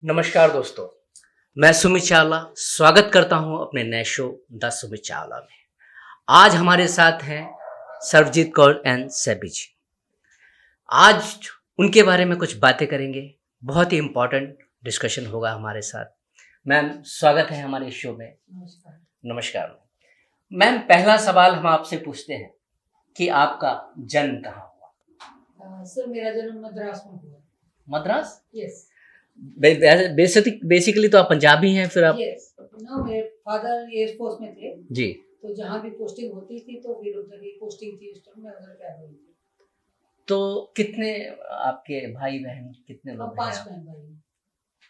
नमस्कार दोस्तों, मैं सुमित चावला स्वागत करता हूं अपने नए शो द सुमित चावला में। आज हमारे साथ हैं सर्वजीत कौर एंड सेबी जी। आज उनके बारे में कुछ बातें करेंगे, बहुत ही इम्पोर्टेंट डिस्कशन होगा हमारे साथ। मैम स्वागत है हमारे शो में। नमस्कार। नमस्कार मैम। पहला सवाल हम आपसे पूछते हैं कि आपका जन्म कहाँ हुआ? सर मेरा जन्म मद्रास में हुआ। मद्रास? यस। बेसिकली तो आप पंजाबी हैं, फिर आप? यस। नो, मेरे फादर एयरफोर्स में थे जी। तो जहाँ भी पोस्टिंग होती थी तो फिर उधर ही पोस्टिंग थी, उस टाइम मैं उधर पैदा हुई थी। तो कितने आपके भाई बहन, कितने हम लोग 5 हैं? बहन भाई हैं।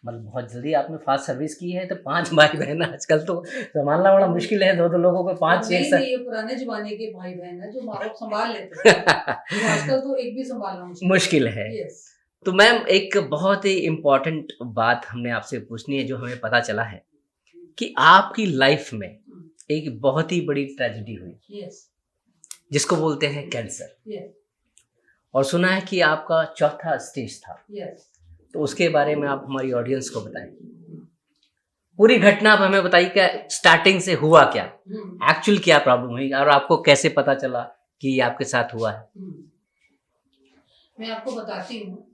मतलब बहुत जल्दी आपने फास्ट सर्विस की है तो 5 भाई बहन। आजकल तो संभालना बड़ा मुश्किल है, दो लोगों को 5 एक नहीं साथ। नहीं, ये पुराने जमाने के भाई बहन है जो माँ बाप संभाल लेते थे। तो आजकल तो एक भी संभालना मुश्किल है। यस। तो मैम एक बहुत ही इम्पोर्टेंट बात हमने आपसे पूछनी है, जो हमें पता चला है कि आपकी लाइफ में एक बहुत ही बड़ी ट्रेजेडी हुई, यस। जिसको बोलते हैं कैंसर। यस। और सुना है कि आपका चौथा स्टेज था। यस। तो उसके बारे में आप हमारी ऑडियंस को बताएं। पूरी घटना आप हमें बताइए, क्या स्टार्टिंग से हुआ, क्या एक्चुअल क्या प्रॉब्लम हुई और आपको कैसे पता चला कि ये आपके साथ हुआ है? मैं आपको बताती हूँ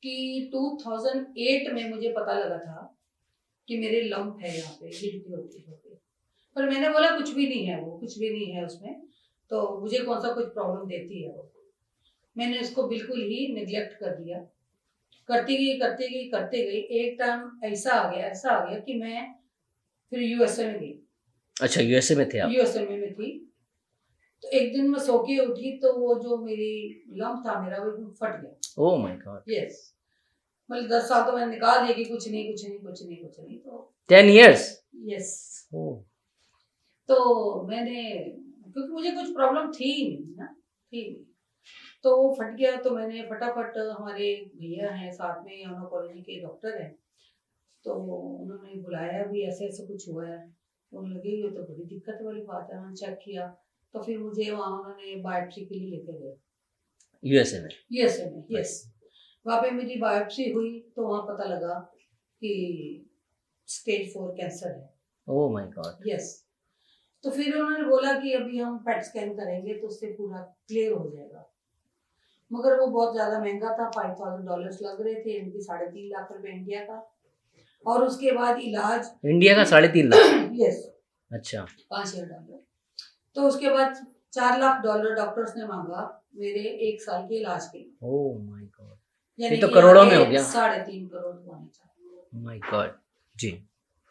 कि 2008 में मुझे पता लगा था कि मेरे लंप है यहाँ पे, गिल्टी होती है। पर मैंने बोला कुछ भी नहीं है, वो कुछ भी नहीं है उसमें, तो मुझे कौन सा कुछ प्रॉब्लम देती है वो। मैंने उसको बिल्कुल ही निगलेक्ट कर दिया। करती गई। एक टाइम ऐसा आ गया कि मैं फिर यूएसए में गई। अच्छा, यूएसए में थे आप? यूएसए में थी। तो एक दिन मैं सो के उठी तो वो जो मेरी लंप था मेरा, वो एकदम फट गया। Oh my God. यस। मतलब 10 साल तो मैंने निकाल दिया कि कुछ नहीं। तो 10 years? यस। ओह। तो मैंने, क्योंकि मुझे कुछ प्रॉब्लम थी ही नहीं ना, थी नहीं, तो वो फट गया। तो मैंने फटाफट, हमारे भैया हैं साथ में, ऑनकोलॉजी के डॉक्टर हैं, तो उन्होंने बुलाया भी, ऐसे ऐसे कुछ हुआ है। उन्होंने लगे ये तो बड़ी दिक्कत वाली बात है। उन्होंने चेक किया तो फिर मुझे वहाँ उन्होंने बायोप्सी के लिए लेके गए यूएसए में? यूएसए में। यस। वहाँ पे मेरी बायोप्सी हुई तो वहाँ पता लगा कि स्टेज 4 कैंसर है। Oh my God. यस। तो फिर उन्होंने बोला कि अभी हम पेट स्कैन करेंगे तो उससे पूरा क्लियर हो जाएगा। मगर वो बहुत ज्यादा महंगा था, $5,000 लग रहे थे, इनकी 3.5 लाख रुपए इंडिया का। और उसके बाद इलाज इंडिया का 3.5 लाख? यस। अच्छा। $5,000। तो उसके बाद $4 लाख डॉक्टर्स ने मांगा मेरे 1 साल के इलाज के लिए। ओह माय गॉड, यानी ये तो कि करोड़ों में हो गया। 3.5 करोड़ होने चाहिए। माय गॉड जी।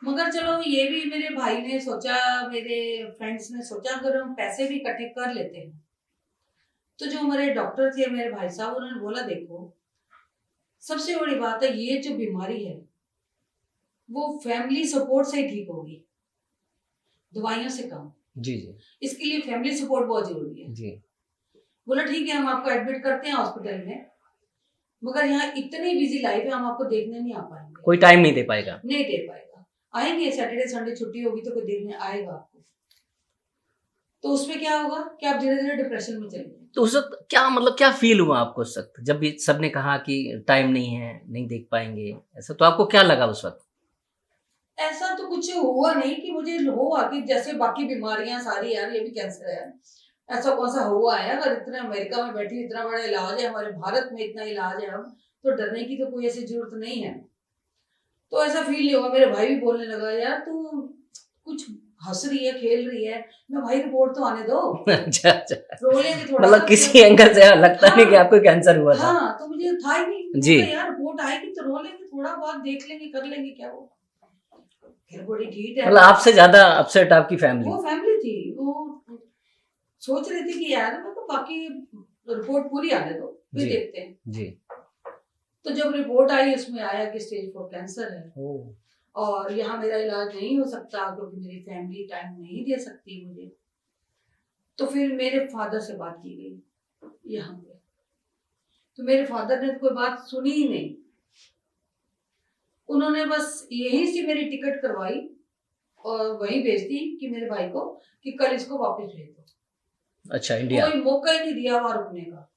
मगर चलो, ये भी मेरे भाई ने सोचा, मेरे फ्रेंड्स ने सोचा, अगर हम पैसे भी इकट्ठे कर लेते हैं तो जो हमारे डॉक्टर थे, मेरे भाई साहब, उन्होंने बोला देखो, सबसे बड़ी बात है ये जो बीमारी है वो फैमिली सपोर्ट से ही ठीक होगी, दवाइयों से कम। जी जी। इसके लिए फैमिली सपोर्ट बहुत जरूरी है। जी। बोला ठीक है, हम आपको एडमिट करते हैं हॉस्पिटल में, मगर यहाँ इतनी बिजी लाइफ है, हम आपको देखने नहीं आ पाएंगे। कोई टाइम नहीं दे पाएगा? नहीं दे पाएगा। आएंगे सैटरडे संडे छुट्टी होगी तो कोई देखने आएगा आपको। तो उसमें क्या होगा कि आप धीरे धीरे डिप्रेशन में चले जाएंगे। तो उस वक्त क्या, मतलब क्या फील हुआ आपको उस वक्त, जब ये सबने कहा कि टाइम नहीं है, नहीं देख पाएंगे, ऐसा तो आपको क्या लगा उस वक्त? ऐसा तो कुछ हुआ नहीं कि मुझे हुआ कि जैसे बाकी बीमारियां सारी, यार ये भी कैंसर है, ऐसा कौन सा हुआ है। अगर इतने अमेरिका में बैठी इतना बड़ा इलाज है, हमारे भारत में इतना इलाज है, हम तो डरने की तो कोई ऐसी जरूरत नहीं है। तो ऐसा फील नहीं हुआ। मेरे भाई भी बोलने लगा, यार तू कुछ हंस रही है, खेल रही है। मैं, भाई रिपोर्ट तो आने दो। अच्छा अच्छा। रो लेंगे थोड़ा, मतलब किसी एंगल से लगता नहीं कि आपको कैंसर हुआ था? हाँ, तो मुझे था ही नहीं जी। यार, रिपोर्ट आएगी तो रो लेंगे थोड़ा बहुत, देख लेंगे, कर लेंगे, क्या वो फिर बड़ी ठीक है। मतलब आपसे ज्यादा अपसेट आपकी फैमिली? वो फैमिली थी, वो सोच रही थी कि यार मैं तो बाकी रिपोर्ट पूरी आने दो, फिर देखते हैं। जी। तो जब रिपोर्ट आई, उसमें आया कि स्टेज 4 कैंसर है और यहाँ मेरा इलाज नहीं हो सकता क्योंकि मेरी फैमिली टाइम नहीं दे सकती मुझे। तो फिर मेरे फादर से बात की गई यहाँ पे, तो मेरे फादर ने कोई बात सुनी ही नहीं। उन्होंने बस यहीं से मेरी टिकट करवाई और वहीं भेज दी कि मेरे भाई को कि कल इसको वापस भेज दो। अच्छा, इंडिया? कोई मौका ही नहीं दिया वहां रुकने का,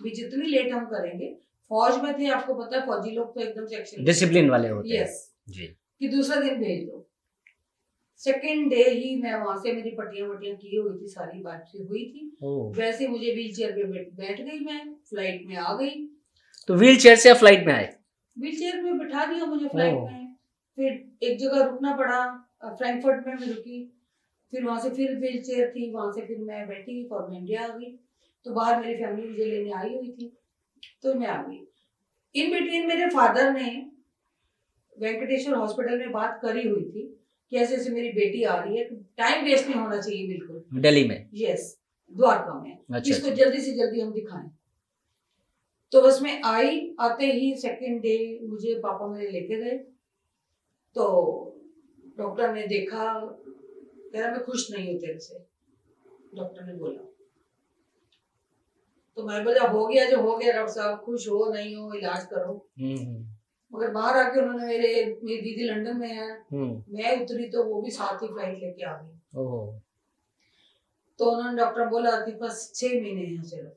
भी जितनी लेट हम करेंगे फौज में थे, आपको पता है फौजी लोग तो एकदम से एक्शन डिसिप्लिन वाले होते हैं। यस, जी। कि दूसरा दिन भेज दो। सेकेंड डे ही मैं वहां से, मेरी पट्टियां वट्टियां की हुई थी, सारी बात हुई थी, वैसे मुझे व्हील चेयर पे बैठ गई, मैं फ्लाइट में आ गई। तो व्हील चेयर से आप फ्लाइट में आए? व्हील चेयर में बिठा दिया मुझे फ्लाइट में। फिर एक जगह रुकना पड़ा, फ्रैंकफर्ट में मैं रुकी, फिर वहां से फिर व्हील चेयर थी, वहां से फिर मैं बैठी और मैं इंडिया आ गई। तो बाहर मेरी फैमिली मुझे लेने आई हुई थी, तो मैं आ गई। इन बिटवीन मेरे फादर ने वेंकटेश्वर हॉस्पिटल में बात करी हुई थी कि ऐसे ऐसे मेरी बेटी आ रही है, टाइम वेस्ट नहीं होना चाहिए बिल्कुल। दिल्ली में? यस, द्वारका में। अच्छा, इसको जल्दी से जल्दी हम दिखाएं। तो बस मैं आई, आते ही सेकेंड डे मुझे पापा मेरे लेके गए। तो डॉक्टर ने देखा, कह रहा मैं खुश नहीं हूँ तेरे से, डॉक्टर ने बोला। तो मैं बोला हो गया जो हो गया, डॉक्टर साहब खुश हो नहीं हो इलाज करो। मगर बाहर आके उन्होंने मेरी दीदी लंदन में है, मैं उतरी तो वो भी साथ ही फ्लाइट लेके आ गई। तो उन्होंने डॉक्टर बोला कि बस 6 महीने हैं सिर्फ,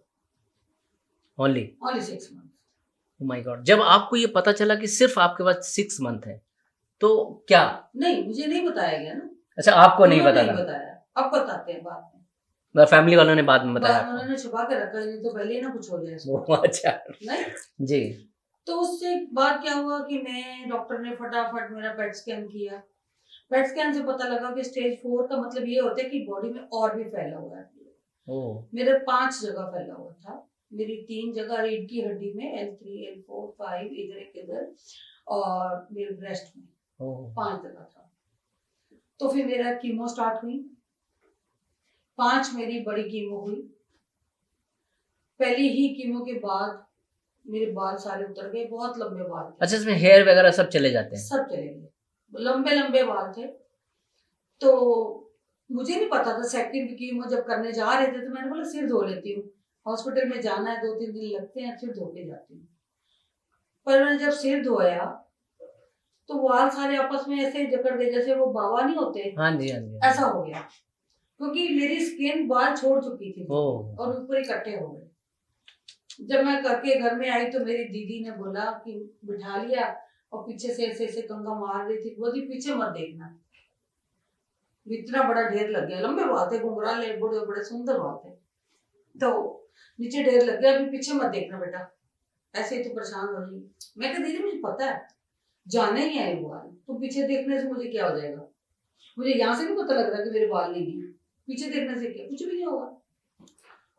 only 6 month. Oh my God. जब आपको ये पता चला कि सिर्फ आपके पास 6 मंथ है, तो क्या? नहीं, मुझे नहीं बताया गया ना। अच्छा, आपको नहीं बताया, अब बताते हैं बाद में। फैमिली वालों ने बाद में बताया? उन्होंने छुपा के रखा, नहीं तो पहले ही ना कुछ हो जाए। अच्छा, नहीं जी। तो उससे बाद क्या हुआ कि मैं, डॉक्टर ने फटाफट मेरा पेट स्कैन किया। पेट स्कैन से पता लगा कि स्टेज 4 का मतलब ये होता है कि बॉडी में और भी फैला हुआ है। मेरे 5 जगह फैला हुआ था। मेरी 3 जगह रीढ़ की हड्डी में, L3 L4 5, इधर एक इधर, और मेरे ब्रेस्ट में 5 जगह था। तो फिर मेरा कीमो स्टार्ट हुई। 5 मेरी बड़ी कीमो हुई। पहली ही कीमो के बाद मेरे बाल सारे उतर गए, बहुत लंबे बाल थे। अच्छा, इसमें हेयर वगैरह सब चले जाते हैं? सब चले गए, लंबे लंबे बाल थे। तो मुझे नहीं पता था, सेकंड कीमो जब करने जा रहे थे तो मैंने बोला सिर धो लेती हूँ, हॉस्पिटल में जाना है, 2-3 दिन लगते हैं, सिर धो के जाती हूँ। पर मैंने जब सिर धोया तो बाल सारे आपस में ऐसे जकड़ गए, जैसे वो बाबा नहीं होते। हाँ जी, हाँ जी। ऐसा हो गया, क्योंकि मेरी स्किन बाल छोड़ चुकी थी और ऊपर इकट्ठे हो गए। जब मैं करके घर में आई तो मेरी दीदी ने बोला कि बिठा लिया, और पीछे से ऐसे ऐसे कंघा मार रही थी, बोली पीछे मत देखना, इतना बड़ा ढेर लग गया, लंबे बाल थे, घुंघराले, बड़े बड़े सुंदर बाल थे। तो नीचे ढेर लग गया, अभी पीछे मत देखना बेटा, ऐसे ही तो परेशान हो रही। मैं कहा दीदी मुझे पता है, जाने ही है बाल, तो पीछे देखने से मुझे क्या हो जाएगा, मुझे यहाँ से नहीं पता लग रहा कि मेरे बाल नहीं है, पीछे देखने से क्या, कुछ भी नहीं होगा।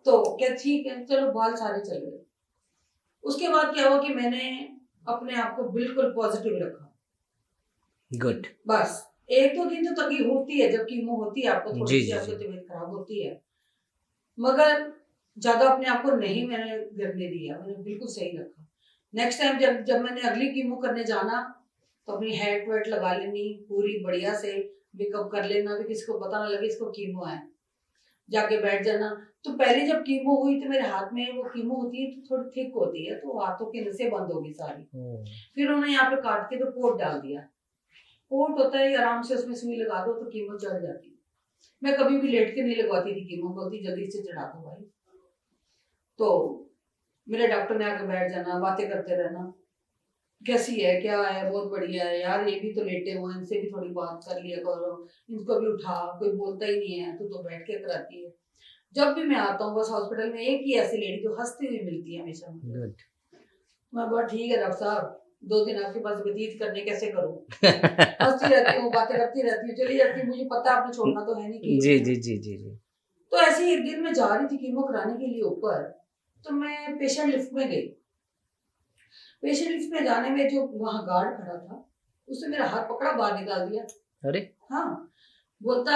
तो क्या ठीक है, चलो बाल सारे चल गए। उसके बाद क्या हुआ कि मैंने अपने आप को बिल्कुल पॉजिटिव रखा। गुड। बस 1-2 दिन तो तकलीफ होती है, जब कीमो होती है आपको थोड़ी सी, आपको तबीयत खराब होती है, मगर ज्यादा अपने आप को नहीं मैंने गिरने दिया, मैंने बिल्कुल सही रखा। नेक्स्ट टाइम जब मैंने अगली कीमो करने जाना तो अपनी हेड वेट लगा लेनी पूरी बढ़िया से, मेकअप कर लेना कि किसी को पता ना लगे इसको कीमो है, जाके बैठ जाना। तो पहले जब कीमो हुई तो मेरे हाथ में, वो कीमो होती है तो थोड़ी थिक होती है, तो हाथों की नसें बंद होगी सारी। फिर उन्होंने यहाँ पे काट के तो पोर्ट डाल दिया। पोर्ट होता है आराम से, उसमें सुई लगा दो तो कीमो चढ़ जाती है। मैं कभी भी लेट के नहीं लगवाती थी कीमो, बोलती जल्दी से चढ़ा दो भाई। तो मेरे डॉक्टर ने आके बैठ जाना, बातें करते रहना, कैसी है, क्या है, बहुत बढ़िया है यार, ये भी तो लेटे हुए, इनसे भी थोड़ी बात कर लिया करो, इनको भी उठा, कोई बोलता ही नहीं है, तू तो बैठ के कराती है। जब भी मैं आता हूँ बस हॉस्पिटल में एक ही ऐसी लेडी जो हंसती हुई मिलती है हमेशा। मैं बहुत ठीक है डॉक्टर साहब, 2 दिन आपके पास व्यतीत करने कैसे करूँ, हंसती रहती हूँ, बातें करती रहती हूँ, चली जाती हूँ, मुझे पता है आपने छोड़ना तो है नहीं कि। जी जी जी जी जी। तो ऐसे ही एक दिन मैं जा रही थी कीमो कराने के लिए ऊपर, तो मैं पेशेंट लिफ्ट में गई। पेशेंट लिफ्ट में जाने में जो वहां गार्ड खड़ा था, उसने मेरा हाथ पकड़ा, बाहर निकाल दिया। अरे हाँ, बोलता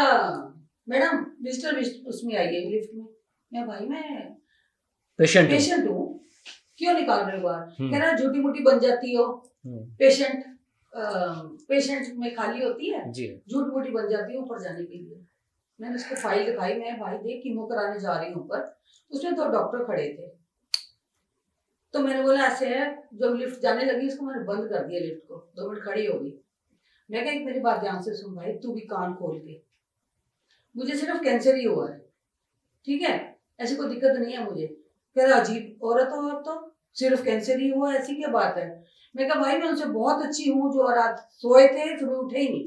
मैडम विजिटर उसमें आइए लिफ्ट में। मैं भाई मैं पेशेंट हूँ, क्यों निकाल रहे हो बाहर? कह रहा झूठी मूठी बन जाती हो, पेशेंट में खाली होती है, झूठ मूठी बन जाती है ऊपर जाने के लिए। मैंने उसको फाइल दिखाई, मैं भाई देख कीमो कराने जा रही हूँ ऊपर। उसमें 2 डॉक्टर खड़े थे, तो मैंने बोला ऐसे है, जब लिफ्ट जाने लगी उसको मैंने बंद कर दिया लिफ्ट को, 2 मिनट खड़ी हो गई। मैं कहा मेरी बात ध्यान से सुन भाई, तू भी कान खोल के, मुझे सिर्फ कैंसर ही हुआ है, ठीक है, ऐसी कोई दिक्कत नहीं है मुझे। कह रहा अजीब औरत हो आप तो, सिर्फ कैंसर ही हुआ, ऐसी क्या बात है? मैं कहा भाई मैं उनसे बहुत अच्छी हूँ, जो रात सोए थे सुबह उठे ही नहीं।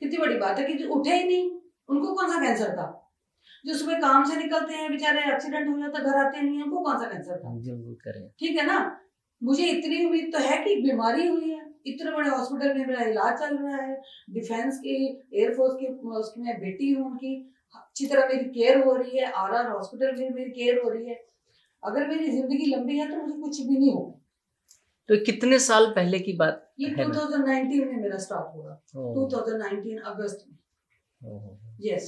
कितनी बड़ी बात है कि उठे ही नहीं, उनको कौन सा कैंसर था? जो सुबह काम से निकलते हैं बेचारे, एक्सीडेंट हो जाता घर आते नहीं है, उनको कौन सा कैंसर था? ठीक है ना, मुझे इतनी उम्मीद तो है कि बीमारी हुई है, इतने बड़े हॉस्पिटल में मेरा इलाज चल रहा है, डिफेंस की, एयरफोर्स की, उसकी मैं बेटी हूँ उनकी, अच्छी तरह मेरी केयर हो रही है, आर हॉस्पिटल में मेरी केयर हो रही है। अगर मेरी जिंदगी लंबी है तो मुझे कुछ भी नहीं होगा। तो कितने साल पहले की बात ये है? 2019 में मेरा स्टार्ट हुआ, 2019 अगस्त में। यस,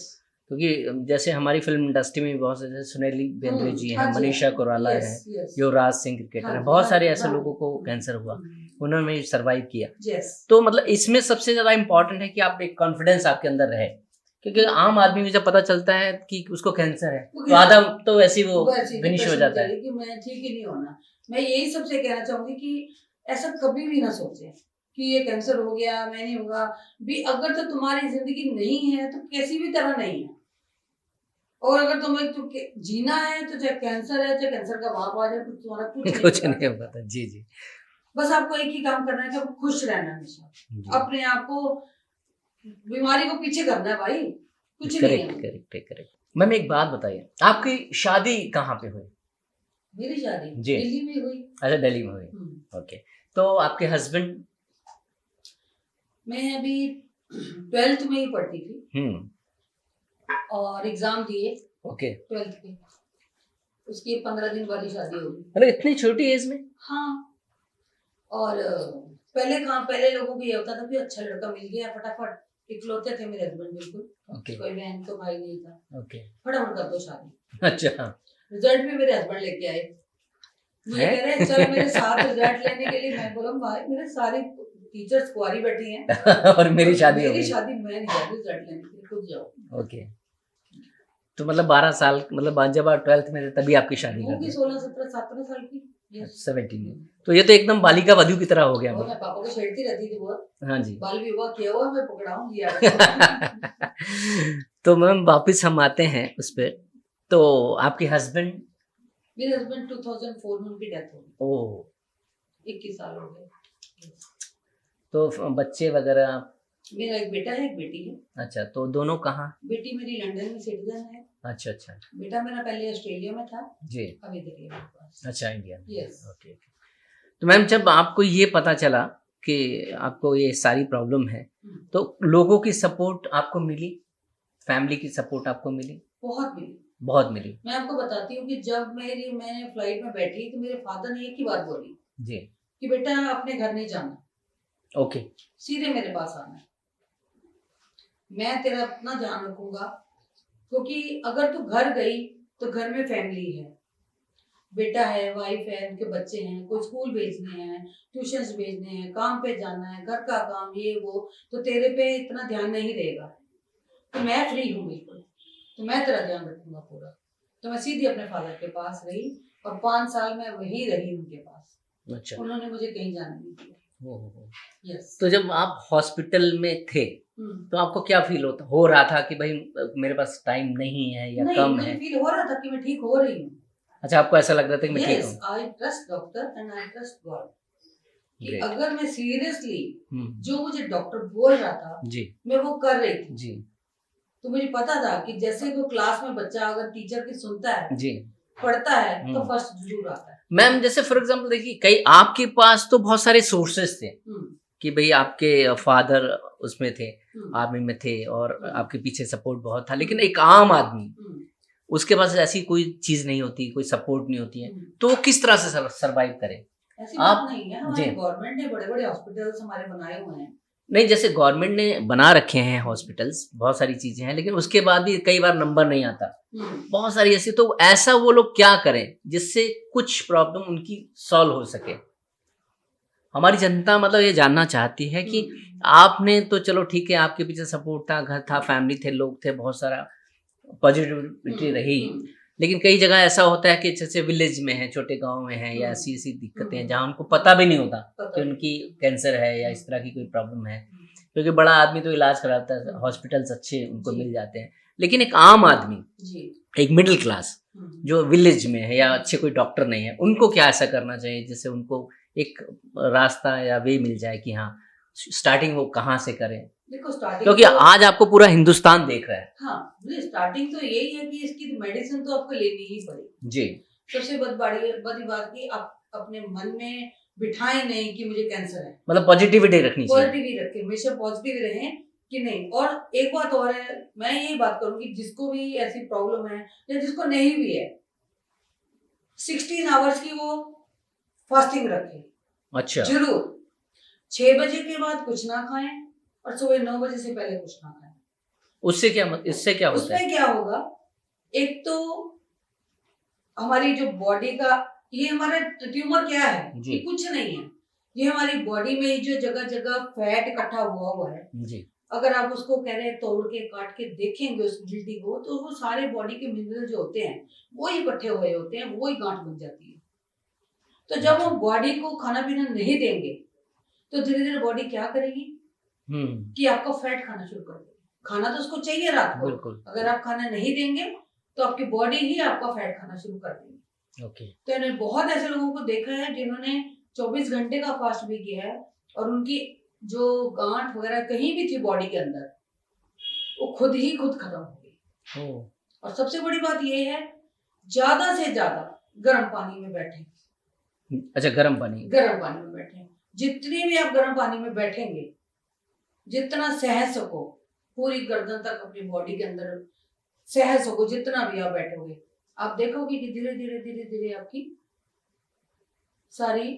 क्योंकि जैसे हमारी फिल्म इंडस्ट्री में बहुत से, जैसे सुनेली बेंद्रे जी हैं, हाँ जी, मनीषा कोइराला यस, है, यस, युवराज सिंह क्रिकेटर हाँ हैं, जी, बहुत हाँ सारे जी, ऐसे हाँ लोगों को जी, कैंसर हुआ, उन्होंने सरवाइव किया। यस। तो मतलब इसमें सबसे ज्यादा इम्पोर्टेंट है कि आप एक कॉन्फिडेंस आपके अंदर रहे, क्योंकि आम आदमी को जब पता चलता है कि उसको कैंसर है तो आधा तो वैसे ही वो फिनिश हो जाता है कि मैं ठीक ही नहीं होना। मैं यही सबसे कहना चाहूंगी कि ऐसा कभी भी ना सोचे कि ये कैंसर हो गया मैं नहीं होगा भी। अगर तो तुम्हारी जिंदगी नहीं है तो किसी भी तरह नहीं है, और अगर तुम्हें तो जीना है तो चाहे कैंसर है, चाहे कैंसर का बाप आ जाए, कुछ तुम्हारा कुछ नहीं पता। जी जी, बस आपको एक ही काम करना है कि आपको खुश रहना है हमेशा, अपने आप को, बीमारी को पीछे करना है भाई, कुछ नहीं है। करेक्ट। मैम एक बात बताइए, आपकी शादी कहाँ पे हुई? मेरी शादी जी दिल्ली में हुई। अच्छा, दिल्ली में हुई। ओके, तो आपके हस्बैंड? मैं अभी 12th में ही पढ़ती थी और एग्जाम दिए ओके 12th के, उसकी 15 दिन बाद ही शादी हो गई। मतलब इतनी छोटी एज में? हाँ, और पहले लोगों को ये होता था कि अच्छा लड़का मिल गया फटाफट, इकलौते थे मेरे हस्बैंड, बिल्कुल कोई बहन तो भाई नहीं था, फटाफट कर दो शादी। अच्छा, रिजल्ट भी मेरे हस्बैंड लेके आए, मुझे कह रहे चल मेरे साथ रिजल्ट लेने के लिए। मैं बोला भाई मेरे सारे टीचर्स कुंवारी बैठी हैं और मेरी शादी मैं नहीं जाती रिजल्ट लेने के लिए, खुद जाओ। ओके, तो मतलब 12 साल, मतलब जब आप 12th में थे तभी आपकी शादी हो गई? 16, 17, 17 साल की, 17 में। तो ये तो एकदम बालिका वधू की तरह हो गया। मैं पापा को छेड़ती रहती थी बहुत। हाँ जी, बाल विवाह किया हुआ, मैं पकड़ाऊंगी यार। तो मैम वापस हम आते हैं उस पे, तो आपके हस्बैंड? मेरे हस्बैंड 2004 में उनकी डेथ हो गई। ओह, 21 साल हो गए। तो बच्चे वगैरह? मेरा एक बेटा है, एक बेटी है। अच्छा, तो दोनों कहाँ? बेटी मेरी लंदन में सिटीजन है। अच्छा, बेटा मेरा पहले ऑस्ट्रेलिया में था जी, अब इधर ही है मेरे पास। अच्छा, इंडिया। यस। ओके, तो मैम जब आपको ये पता चला कि आपको ये सारी प्रॉब्लम है, तो लोगों की सपोर्ट आपको मिली, फैमिली की सपोर्ट आपको मिली? बहुत मिली। मैं आपको बताती हूँ कि जब मैंने फ्लाइट में बैठी तो मेरे फादर ने एक ही बात बोली जी कि बेटा अपने घर नहीं जाना, ओके, सीधे मेरे पास आना है, मैं तेरा अपना ध्यान रखूंगा, क्योंकि अगर तू घर गई तो घर में फैमिली है, बेटा है, वाइफ है, उनके बच्चे हैं, कोई स्कूल भेजने हैं, ट्यूशंस भेजने हैं, काम पे जाना है, घर का काम ये वो, तो तेरे पे इतना ध्यान नहीं रहेगा। तो मैं फ्री हूँ बिल्कुल, तो मैं तेरा ध्यान रखूंगा पूरा। तो मैं सीधी अपने फादर के पास रही और 5 साल मैं वहीं रही उनके पास। अच्छा, उन्होंने मुझे कहीं जाने नहीं दिया। यस। तो जब आप हॉस्पिटल में थे तो आपको क्या फील हो रहा था कि भाई मेरे पास टाइम नहीं है या नहीं, कम मुझे है? फील हो रहा था कि मैं ठीक हो रही हूँ। अच्छा, आपको ऐसा लग रहा था कि मैं ठीक Yes, हूँ? I trust doctor and I trust God. कि अगर मैं सीरियसली जो मुझे डॉक्टर बोल रहा था जी मैं वो कर रही थी जी, तो मुझे पता था कि जैसे कोई क्लास में बच्चा अगर टीचर की सुनता है जी, पढ़ता है तो फर्स्ट जरूर आता है। मैम जैसे फॉर एग्जांपल देखिए, कई आपके पास तो बहुत सारे सोर्सेस थे कि भाई आपके फादर उसमें थे, आर्मी में थे और आपके पीछे सपोर्ट बहुत था, लेकिन एक आम आदमी उसके पास ऐसी कोई चीज नहीं होती, कोई सपोर्ट नहीं होती है, तो वो किस तरह से सरवाइव करे? ऐसी बात नहीं है, हमारे गवर्नमेंट ने बड़े बड़े हॉस्पिटल्स हमारे बनाए हुए हैं। नहीं, जैसे गवर्नमेंट ने बना रखे हैं हॉस्पिटल्स, बहुत सारी चीजें हैं, लेकिन उसके बाद भी कई बार नंबर नहीं आता, बहुत सारी ऐसी, तो ऐसा वो लोग क्या करें जिससे कुछ प्रॉब्लम उनकी सॉल्व हो सके? हमारी जनता मतलब ये जानना चाहती है कि आपने तो चलो ठीक है, आपके पीछे सपोर्ट था, घर था, फैमिली थे, लोग थे, बहुत सारा पॉजिटिविटी रही, लेकिन कई जगह ऐसा होता है कि जैसे विलेज में है, छोटे गांव में है, या ऐसी ऐसी दिक्कतें हैं जहाँ उनको पता भी नहीं होता कि उनकी कैंसर है या इस तरह की कोई प्रॉब्लम है, क्योंकि बड़ा आदमी तो इलाज कराता है, हॉस्पिटल्स अच्छे उनको मिल जाते हैं, लेकिन एक आम आदमी, जी। एक मिडिल क्लास हम्म। जो विलेज में है या अच्छे कोई डॉक्टर नहीं है, उनको क्या ऐसा करना चाहिए जिससे उनको एक रास्ता या वे मिल जाए कि हाँ स्टार्टिंग वो कहाँ से करें, देखो स्टार्टिंग क्योंकि आज आपको पूरा हिंदुस्तान देख रहा है। हाँ, स्टार्टिंग तो यही है कि इसकी मेडिसिन तो आपको लेनी ही पड़ेगी। जी। सबसे बड़ी बात की आप अपने मन में बिठाएं नहीं कि मुझे कैंसर है, मतलब पॉजिटिविटी रखनी चाहिए। पॉजिटिव रखें, हमेशा पॉजिटिव रहें कि नहीं। और एक बात और है, मैं यही बात करूंगी, जिसको भी ऐसी प्रॉब्लम है या जिसको नहीं भी है, 16 आवर्स की वो फास्टिंग रखें। अच्छा। जरूर 6 बजे के बाद कुछ ना खाएं और सुबह 9 बजे से पहले कुछ ना खाएं। उससे क्या इससे क्या होता है? उसमें क्या होगा, एक तो हमारी जो बॉडी का, ये हमारा ट्यूमर क्या है, ये कुछ नहीं है, ये हमारी बॉडी में जो जगह जगह फैट इकट्ठा हुआ है जी। अगर आप उसको कह रहे हैं तोड़ के काट के देखेंगे उस गिल्टी को, तो वो सारे बॉडी के मिनरल जो होते हैं वो ही इकट्ठे हुए होते हैं, वो ही गांठ बन जाती है। तो जब हम बॉडी को खाना पीना नहीं देंगे तो धीरे धीरे बॉडी क्या करेगी कि आपको फैट खाना शुरू कर देगी। खाना तो उसको चाहिए रात को, अगर आप खाना नहीं देंगे तो आपकी बॉडी ही आपका फैट खाना शुरू कर देगी। ओके। तो मैंने बहुत ऐसे लोगों को देखा है जिन्होंने 24 घंटे का फास्ट भी किया है और उनकी जो गांठ वगैरह कहीं भी थी बॉडी के अंदर, वो खुद ही खुद खत्म हो गई। और सबसे बड़ी बात यह है, ज्यादा से ज्यादा गर्म पानी में बैठे। अच्छा, गर्म पानी में बैठे, जितनी भी आप गर्म पानी में बैठेंगे, जितना सह सको, पूरी गर्दन तक अपनी बॉडी के अंदर सह सको, जितना भी आप बैठोगे, आप देखोगे कि धीरे धीरे धीरे धीरे आपकी सारी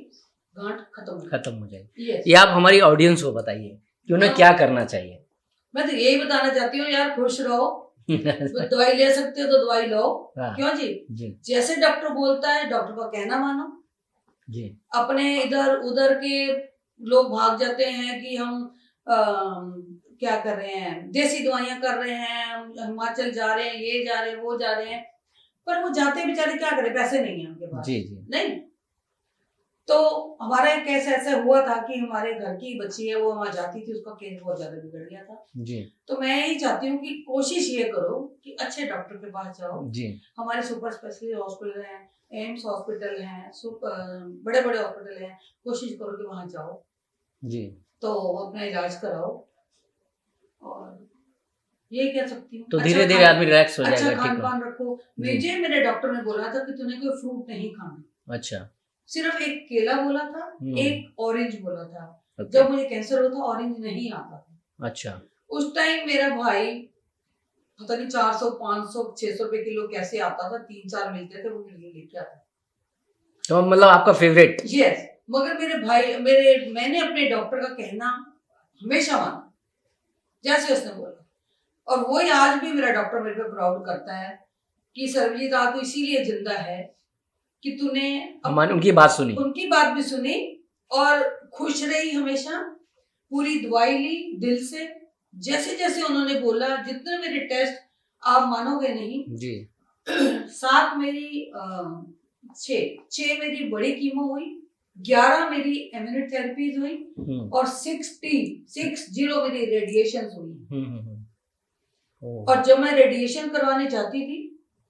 गांठ खत्म हो जाएगी। ये आप हमारी ऑडियंस को बताइए कि उन्हें क्या करना चाहिए। मैं तो यही बताना चाहती हूँ यार, खुश रहो। तो दवाई ले सकते हो तो दवाई लो। क्यों जी? जैसे डॉक्टर बोलता है, डॉक्टर का कहना मानो जी। अपने इधर उधर के लोग भाग जाते हैं कि हम क्या कर रहे हैं, देसी दवाइयां कर रहे हैं, हिमाचल जा रहे हैं, ये जा रहे हैं, वो जा रहे हैं, पर वो जाते बेचारे क्या करें, पैसे नहीं है उनके पास। जी। नहीं, तो हमारा एक केस ऐसा हुआ था कि हमारे घर की बच्ची है, वो वहां जाती थी, उसका केस बहुत ज्यादा बिगड़ गया था जी। तो मैं यही चाहती हूँ कि कोशिश ये करो कि अच्छे डॉक्टर के पास जाओ जी। हमारे सुपर स्पेशलिस्ट हॉस्पिटल है, एम्स हॉस्पिटल है, बड़े बड़े हॉस्पिटल है, कोशिश करो कि वहां जाओ जी, तो अपना इलाज कराओ। और ये कह सकती हूँ, तो धीरे धीरे आदमी रिलैक्स हो जाएगा। अच्छा खान पान रखो। मुझे मेरे डॉक्टर ने बोला था कि तूने कोई फ्रूट नहीं खाना। अच्छा, सिर्फ एक केला बोला था, एक ऑरेंज बोला था। जब मुझे कैंसर हुआ था ऑरेंज नहीं आता था। अच्छा, उस टाइम मेरा भाई पता नहीं 400 500 600 रुपए किलो कैसे आता था, 3-4 मिलते थे, वो लेके आता। तो मतलब आपका फेवरेट? यस, मगर मैंने अपने डॉक्टर का कहना हमेशा माना, जैसे उसने बोला। और वही आज भी मेरा डॉक्टर मेरे पे प्राउड करता है कि सर्वजीत आप तो इसीलिए जिंदा है कि तूने उनकी बात भी सुनी और खुश रही, हमेशा पूरी दवाई ली दिल से, जैसे जैसे उन्होंने बोला। जितने मेरे टेस्ट आप मानोगे नहीं जी। 7 मेरी 6 मेरी बड़ी कीमो हुई, 11 मेरी इम्यूनोथेरेपीज हुई और 60 मेरी रेडिएशन हुई। और जब मैं रेडिएशन करवाने जाती थी,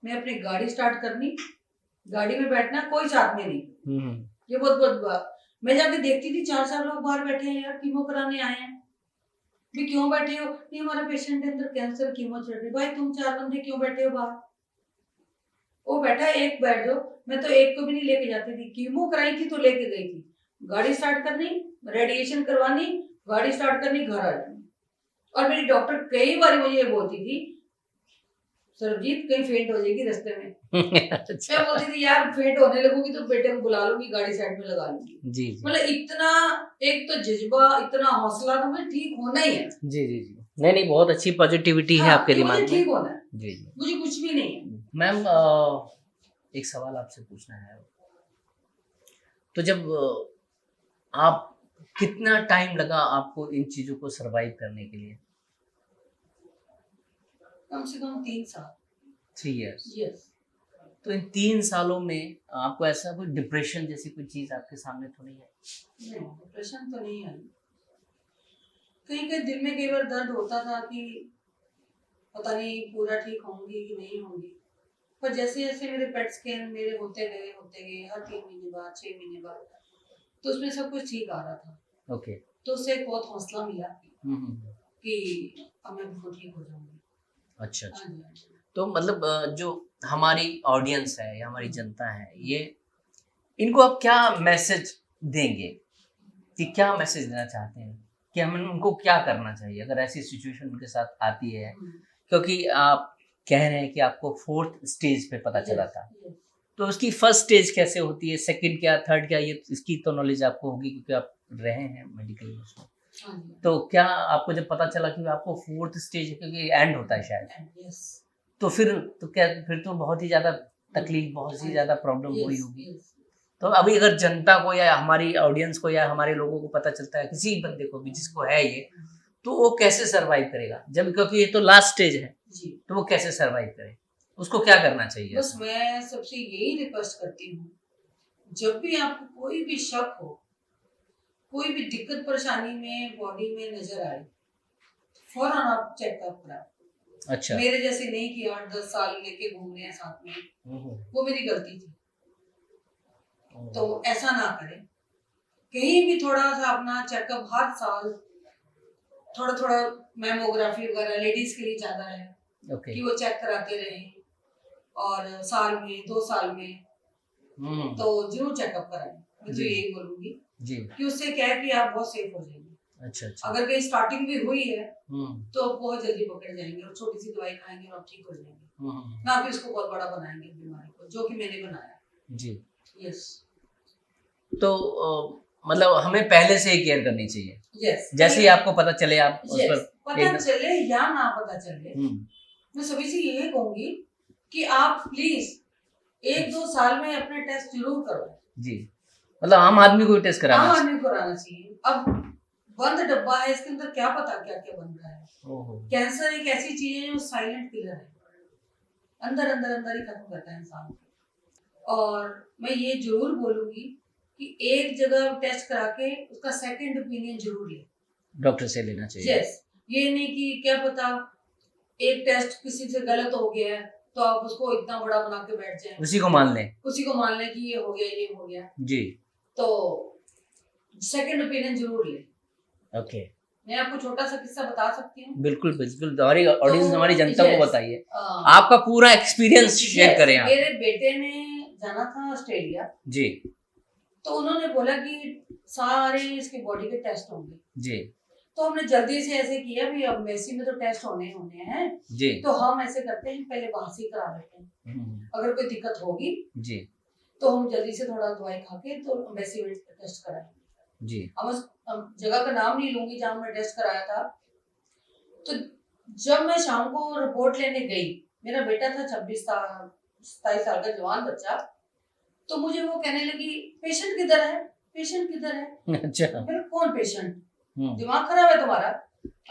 मैं अपनी गाड़ी स्टार्ट करनी, गाड़ी में बैठना, कोई साथ में नहीं। ये बहुत मैं जाके देखती थी 4 लोग बाहर बैठे हैं यार, कीमो कराने आए हैं। भी क्यों बैठे हो? नहीं, हमारा पेशेंट है अंदर, कैंसर, कीमो चल रही। भाई तुम 4 बंदे क्यों बैठे हो बाहर? वो बैठा है, एक बैठ जाओ। मैं तो एक को भी नहीं लेके जाती थी, कीमो कराई थी तो लेके गई थी, गाड़ी स्टार्ट करनी, रेडिएशन करवानी, गाड़ी स्टार्ट करनी, घर आ जानी। और मेरी डॉक्टर कई बार मुझे ये बोलती थी, सरबजीत कहीं फेंट हो जाएगी रास्ते में। मैं बोलती थी यार फेंट होने लगूंगी तो बेटे को बुला लूंगी, गाड़ी साइड में लगा लूंगी जी। मतलब इतना एक तो जज्बा, इतना हौसला, तो मुझे ठीक होना ही है जी जी जी। नहीं, बहुत अच्छी पॉजिटिविटी है आपके दिमाग में। ठीक होना है जी जी, मुझे कुछ भी नहीं है। मैम एक सवाल आपसे पूछना है, तो जब आप कितना टाइम लगा आपको इन चीजों को सरवाइव करने के लिए? कम से कम 3 साल। 3 years? Yes. तो इन 3 सालों में आपको ऐसा कोई डिप्रेशन जैसी कोई चीज आपके सामने तो नहीं आई? नहीं, डिप्रेशन तो नहीं आई। कहीं दिल में कई बार दर्द होता था कि पता नहीं पूरा ठीक होंगी कि नहीं होंगी। पर जैसे जैसे मेरे पेट स्कैन मेरे होते गए हर 3 महीने बाद 6 महीने बाद, तो उसमें सब कुछ ठीक आ रहा था। ओके। तो उससे एक बहुत हौसला मिला हम्म। कि अब मैं बिल्कुल ठीक हो जाऊंगी। अच्छा अच्छा। हाँ जी, हाँ जी। तो मतलब जो हमारी ऑडियंस है या हमारी जनता है, ये इनको आप क्या मैसेज देंगे, कि क्या मैसेज देना चाहते हैं कि हमें उनको क्या करना चाहिए अगर ऐसी सिचुएशन उनके साथ आती है? क्योंकि आप कह रहे हैं कि आपको 4th स्टेज पे पता चला था, Yes. तो उसकी फर्स्ट स्टेज कैसे होती है, सेकंड क्या, थर्ड क्या, ये इसकी तो नॉलेज आपको होगी क्योंकि आप रहे हैं मेडिकल में उसमें। हाँ जी। तो क्या आपको जब पता चला कि आपको 4th स्टेज, क्योंकि एंड होता है शायद, Yes. तो फिर तो बहुत ही ज्यादा तकलीफ, बहुत ही ज्यादा प्रॉब्लम हुई Yes, होगी। yes. तो अभी अगर जनता को या हमारी ऑडियंस को या हमारे लोगों को पता चलता है, किसी बंदे को भी जिसको है ये, तो वो कैसे सरवाइव करेगा? जब क्योंकि ये तो लास्ट स्टेज है, जी। तो वो कैसे सरवाइव करे, उसको क्या करना चाहिए? बस मैं सबसे यही रिक्वेस्ट करती हूँ, जब भी आपको कोई भी शक हो, कोई भी दिक्कत परेशानी में बॉडी में नजर आए, फौरन आप चेकअप कराओ। अच्छा। मेरे जैसे नहीं कि 8-10 साल लेके घूम रहे हैं साथ में, वो मेरी गलती थी। तो ऐसा ना करें। कहीं भी थोड़ा सा अपना चेकअप हर साल थोड़ा थोड़ा, मैमोग्राफी वगैरह लेडीज के लिए ज्यादा है कि वो चेक कराते रहें, और साल में 2 साल में तो जरूर चेकअप कराएं। मैं तो यही बोलूंगी जी कि उससे क्या है कि आप बहुत सेफ हो जाएंगे। अच्छा अच्छा। अगर कहीं स्टार्टिंग भी हुई है तो आप बहुत जल्दी पकड़ जाएंगे और छोटी सी दवाई खाएंगे और आप ठीक हो जाएंगे, ना कि इसको बहुत बड़ा बनाएंगे बीमारी को, जो कि मैंने बनाया। जी। यस। तो मतलब हमें पहले से ही केयर करनी चाहिए। यस। जैसे ही आपको पता चले आप उस पर पता चले या ना पता चले, मैं सभी से यही कहूंगी कि आप प्लीज 1-2 साल में अपने टेस्ट जरूर करवाएं। जी। मतलब आम आदमी को टेस्ट कराना चाहिए। आम आदमी को कराना चाहिए। अब बंद डब्बा है, इसके अंदर क्या पता क्या क्या बन रहा है। कैंसर एक ऐसी चीज है जो साइलेंट किलर है, अंदर अंदर अंदर ही खत्म करता है इंसान को। और मैं ये जरूर बोलूंगी कि एक जगह टेस्ट करा के उसका सेकंड ओपिनियन जरूर ले, डॉक्टर से लेना चाहिए। यस। ये नहीं कि क्या पता एक टेस्ट किसी से गलत हो गया है तो आप उसको इतना बड़ा बना के बैठ जाएं, उसी को मान लें कि ये हो गया जी। तो सेकंड ओपिनियन जरूर ले। ओके। मैं आपको छोटा सा किस्सा बता सकती हूँ। बिल्कुल बिल्कुल, हमारी ऑडियंस, हमारी जनता को बताइए, आपका पूरा एक्सपीरियंस शेयर करें आप। मेरे बेटे ने जाना था ऑस्ट्रेलिया जी, तो उन्होंने बोला कि सारे इसके बॉडी के टेस्ट होंगे जी। तो हमने जल्दी से ऐसे किया भी, अब मेसी में तो टेस्ट होने हैं जी, तो हम ऐसे करते हैं पहले वहां से करा लेते हैं, अगर कोई दिक्कत होगी जी तो हम जल्दी से थोड़ा दवाई खा के तो मेसी में टेस्ट कराएंगे जी। अब उस जगह का नाम नहीं लूंगी जहाँ मैं टेस्ट कराया था। तो जब मैं शाम को रिपोर्ट लेने गई, मेरा बेटा था 27 साल का जवान बच्चा, तो मुझे वो कहने लगी पेशेंट किधर है, पेशेंट किधर है। अच्छा। फिर कौन पेशेंट, दिमाग खराब है तुम्हारा?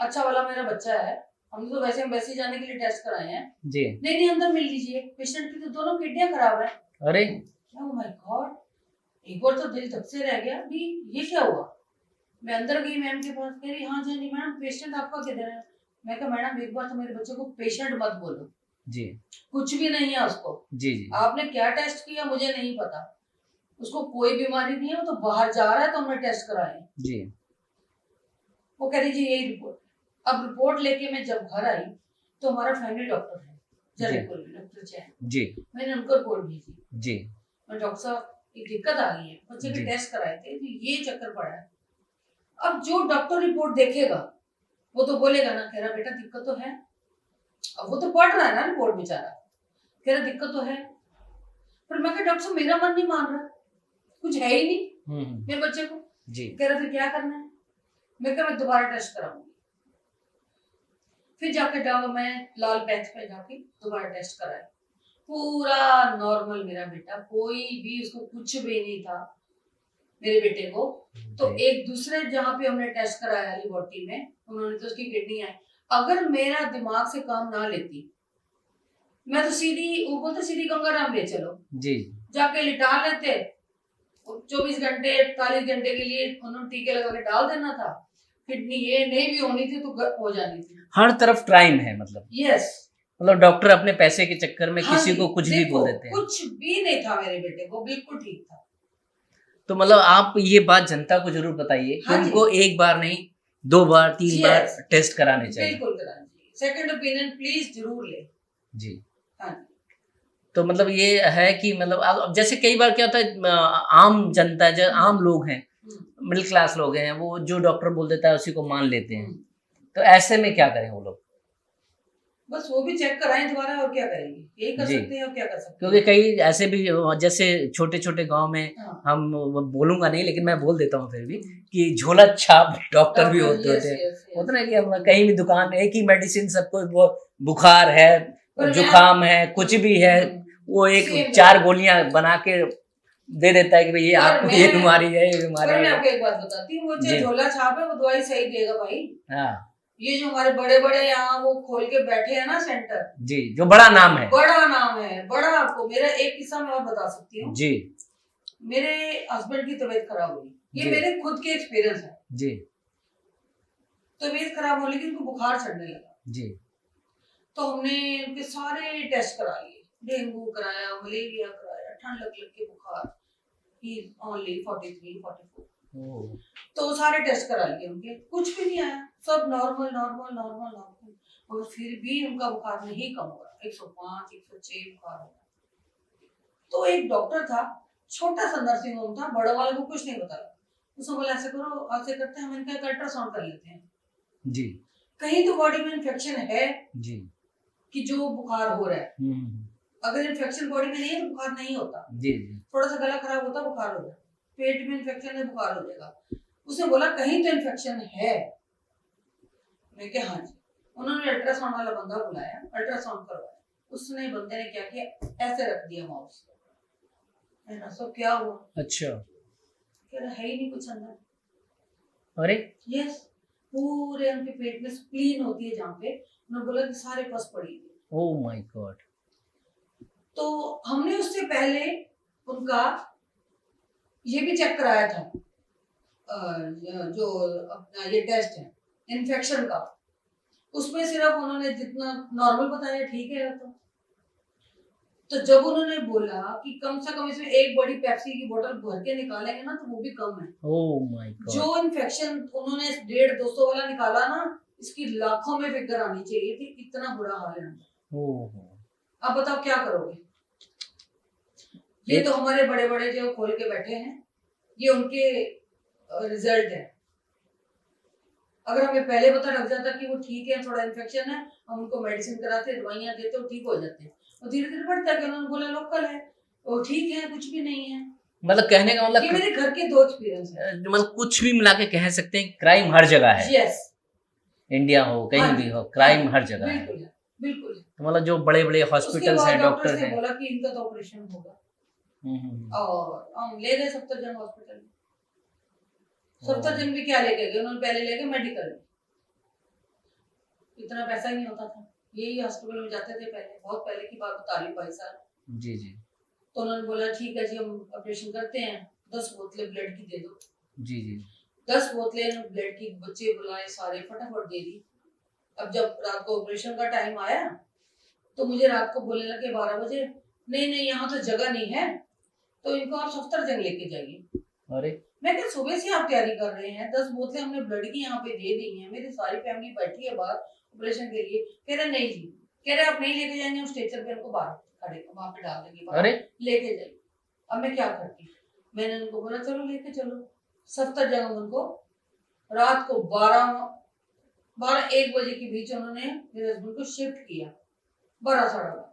अच्छा वाला मेरा बच्चा है, हम तो वैसे जाने के लिए टेस्ट कराए हैं जी। नहीं अंदर मिल लीजिए, पेशेंट की तो दोनों किडनियां खराब है। अरे ओह माय गॉड, एक बार तो दिल धक से रह गया भी ये क्या हुआ। मैं अंदर गई मैम के पास, कह रही हाँ जी मैडम पेशेंट आपका किधर है। मैं कहा मैडम एक बार तो मेरे बच्चे को पेशेंट मत बोलो जी, कुछ भी नहीं है उसको जी जी, आपने क्या टेस्ट किया मुझे नहीं पता, उसको कोई बीमारी नहीं है, वो तो बाहर जा रहा है तो हमने टेस्ट कराए जी। वो कह रही जी यही रिपोर्ट। अब रिपोर्ट लेके मैं जब घर आई तो हमारा फैमिली डॉक्टर है जयपुर में, डॉक्टर चैन जी, मैंने उनको रिपोर्ट भेजी जी। डॉक्टर साहब एक दिक्कत आ गई है, बच्चे के टेस्ट कराए थे तो ये चक्कर पड़ा है। अब जो डॉक्टर रिपोर्ट देखेगा वो तो बोलेगा ना, कह रहा बेटा दिक्कत तो है, अब वो तो पढ़ रहा है ना रिपोर्ट बेचारा, कह रहा दिक्कत तो है। पर मैं कहा डॉक्टर साहब मेरा मन नहीं मान रहा, कुछ है ही नहीं मेरे बच्चे को जी। कह रहा फिर क्या करना है। मैं कहा मैं दोबारा टेस्ट कराऊंगी। फिर जाके मैं लाल पैच पे जाके दोबारा टेस्ट कराया, पूरा नॉर्मल मेरा बेटा, कोई भी उसको कुछ भी नहीं था मेरे बेटे को। तो एक दूसरे जहाँ पे हमने टेस्ट कराया लेबोरेटरी में, उन्होंने तो उसकी किडनी आई। अगर मेरा दिमाग से काम ना लेती मैं तो सीधी गंगाराम ले चलो जी, जाके लिटा लेते, 24 घंटे 48 घंटे के लिए उन्होंने टीके लगा के डाल देना था, किडनी ये नहीं भी होनी थी तो हो जानी थी। हर तरफ क्राइम है मतलब। यस। मतलब डॉक्टर अपने पैसे के चक्कर में हाँ किसी जी, को कुछ भी देखो बोल देते हैं। कुछ भी नहीं था मेरे बेटे को, बिल्कुल ठीक था। तो मतलब आप ये बात जनता को जरूर बताइए कि हाँ जी। उनको एक बार नहीं 2 बार 3 बार Yes, टेस्ट कराने चाहिए। बिल्कुल करानी चाहिए, सेकंड ओपिनियन प्लीज जरूर ले। जी। हाँ। तो मतलब ये है कि मतलब अब जैसे कई बार क्या होता है आम जनता जो आम लोग हैं, मिडिल क्लास लोग हैं, वो जो डॉक्टर बोल देता है उसी को मान लेते हैं। तो ऐसे में क्या करें वो लोग? बस वो भी चेक कराएं दोबारा, और क्या करेंगे, यही कर जी। सकते हैं और क्या कर सकते हैं। क्योंकि कई ऐसे भी जैसे छोटे छोटे गांव में हाँ। हम बोलूंगा नहीं लेकिन मैं बोल देता हूँ फिर भी कि झोला छाप डॉक्टर भी होते यस, होते हैं। Yes, yes. होता ना कि हम कहीं भी दुकान एक ही मेडिसिन सबको, वो बुखार है, पर जुकाम है, कुछ भी है, वो एक सेम 4 गोलियां बना के दे देता है कि भाई ये आपको ये बीमारी है, ये बीमारी पर मैं है। आपको एक बात बताती हूँ, वो चाहे जी। झोला छाप है वो दवाई सही देगा भाई। हाँ ये जो हमारे बड़े बड़े यहाँ वो खोल के बैठे हैं ना सेंटर, जी, जो बड़ा नाम है। बड़ा नाम है, बड़ा। आपको मेरा एक किस्सा मैं और बता सकती हूँ। जी मेरे हस्बैंड की तबीयत खराब हुई, ये जी। मेरे खुद के एक्सपीरियंस है। जी तबीयत खराब होने की उनको बुखार चढ़ने लगा, जी। तो हमने उनके सारे टेस्ट करा लिए, डेंगू कराया, मलेरिया कराया, ठंड लग लग के बुखार, ही ओनली 43 44। ओह, तो सारे टेस्ट करा लिए उनके, कुछ भी नहीं आया, सब नॉर्मल नॉर्मल नॉर्मल नॉर्मल। और फिर भी उनका बुखार नहीं कम हो रहा, 105 106 बुखार हो रहा। तो एक डॉक्टर था, छोटा सा नर्सिंग होम था, बड़ों वाले को कुछ नहीं बताया। उसने बोला ऐसे करो, ऐसे करते हैं, हम इनका अल्ट्रासाउंड कर लेते हैं, जी कहीं तो बॉडी में इन्फेक्शन है जी। कि जो बुखार हो रहा है। हम्म। अगर इन्फेक्शन बॉडी में नहीं है तो बुखार नहीं होता। जी जी। थोड़ा सा गला खराब होता बुखार हो जाता, पेट में इन्फेक्शन है बुखार हो जाएगा। उसने बोला कहीं तो इन्फेक्शन है। मैं क्या, हाँ जी। उन्होंने अल्ट्रासाउंड वाला बंदा बुलाया, अल्ट्रासाउंड करवाया। उसने बंदे ने क्या किया, ऐसे रख दिया माउस। मैंने सब क्या हुआ? अच्छा। कह रहा है ही नहीं कुछ अंदर। अरे यस, पूरे उनके पेट में स्प्लीन होती है जहाँ पे, उन्होंने बोला कि सारे पस पड़ी हुई। Oh my God. तो हमने उससे पहले उनका ये भी चेक कराया था, जो अपना ये टेस्ट है इन्फेक्शन का, उसमें सिर्फ उन्होंने जितना नॉर्मल बताया ठीक है। तो जब उन्होंने बोला कि कम से कम इसमें एक बड़ी पेप्सी की बोतल भर के निकालेंगे ना तो वो भी कम है। Oh my God. जो इन्फेक्शन उन्होंने 150-200 वाला निकाला ना, इसकी लाखों में फिगर आनी चाहिए थी, इतना बुरा हाल है। अब बताओ क्या करोगे? ये तो हमारे बड़े बड़े जो खोल के बैठे हैं, ये उनके रिजल्ट है। अगर हमें पहले पता लग जाता कि वो ठीक है, थोड़ा इन्फेक्शन है, हम उनको मेडिसिन कराते, दवाइयां देते, वो ठीक हो जाते हैं। और धीरे धीरे बढ़ता है, उन्होंने बोला लोकल है, वो ठीक है, कुछ भी नहीं है। मतलब कहने का मतलब ये मेरे घर के 2 एक्सपीरियंस है। मतलब कुछ भी मिला के कह सकते हैं क्राइम हर जगह है। यस, इंडिया हो कहीं भी हो, क्राइम हर जगह है। बिल्कुल है, बिल्कुल है। तो मतलब जो बड़े बड़े उसके हॉस्पिटल्स बाद हैं, डॉक्टर डॉक्टर से हैं। बोला कि इनका तो ऑपरेशन होगा, और हम ले गए सफदरजंग हॉस्पिटल में। सफदरजंग भी क्या लेके गए, उन्होंने पहले ले गए मेडिकल में। इतना पैसा ही नहीं होता था, यही हॉस्पिटल में जाते थे पहले, बहुत पहले की बात बता रही हूँ भाई साहब। जी जी। तो उन्होंने बोला ठीक है जी, हम ऑपरेशन करते हैं, 10 बोतलें ब्लड की दे दो। जी जी। 10 बोतलें ब्लड की, बच्चे बुलाए सारे, फटाफट दे दी। अब जब रात को ऑपरेशन का टाइम आया तो मुझे रात को बोलने लगे 12 बजे, नहीं नहीं यहाँ तो जगह नहीं है, तो इनको आप सफदरजंग लेके जाइए। अरे मैं क्या, सुबह से आप तैयारी कर रहे हैं, 10 बोतलें हमने ब्लड की यहाँ पे दे दी हैं, मेरी सारी फैमिली बैठी है बाहर ऑपरेशन के लिए। कह रहे नहीं जी, कह रहे आप नहीं लेके जाएंगे, हम स्ट्रेचर पे उनको बाहर खड़े वहां पे डाल देंगे, अरे लेके जाइए। अब मैं क्या करती, मैंने उनको बोला चलो लेके चलो। सफदरजंग उनको रात को 12-1 बजे के बीच उन्होंने मेरे हस्बैंड को शिफ्ट किया, 12-12:30।